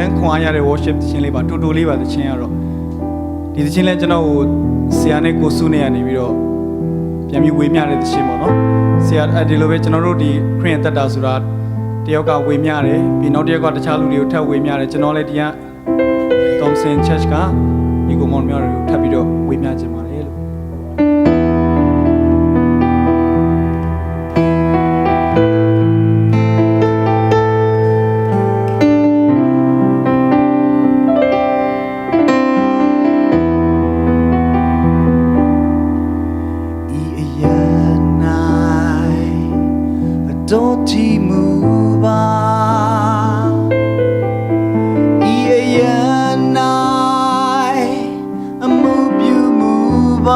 န်ခွန်အားရတဲ့ worship သချင်းလေးပါတူတူလေးပါသချင်းရတော့ဒီသချင်းလဲကျွန်တော်ကိုဆရာနဲ့ကိုစုနဲ့ကနေပြီးတော့ပြန်ပြီးဝေမျှတဲ့သချင်းပေါ့နော်ဆရာဒီလိုပဲကျွန်တော်တို့ဒီခရစ်ယာန်တက်တာဆိုတာတယောက်ကဝေမျှတယ်ပြီးနောက်တယောက်ကတခြားလူတွေကိုထပ်ဝေမျှတယ်ကျွန်တော်လည်းဒီက Thompson Church ကဒီကောင်မောင်များတွေကိုထပ်ပြီးတော့ဝေမျှခြင်းပါတယ်လို့don't team move I move you move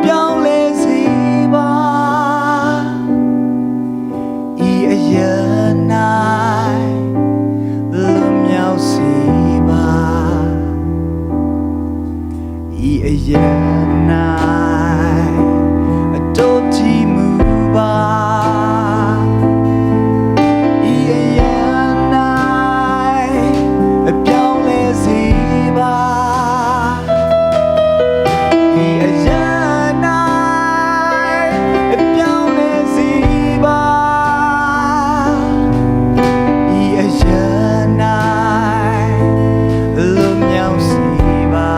ပြောင်းလဲစီပါလွန်မြောက်စီပါdon't team moveပြောင်းလဲစီပါပြောင်းလဲစီပါလွန်မြောက်စီပါ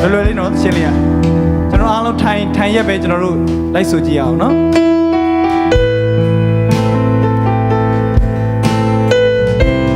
လွယ်လွယ်လေးနော်သချင်းလေးอ่ะကျွန်တော်အားလုံးထိုင်ရက်ပဲကျွန်တော်တို့လိုက်ဆိုကြည့်အောင်နော်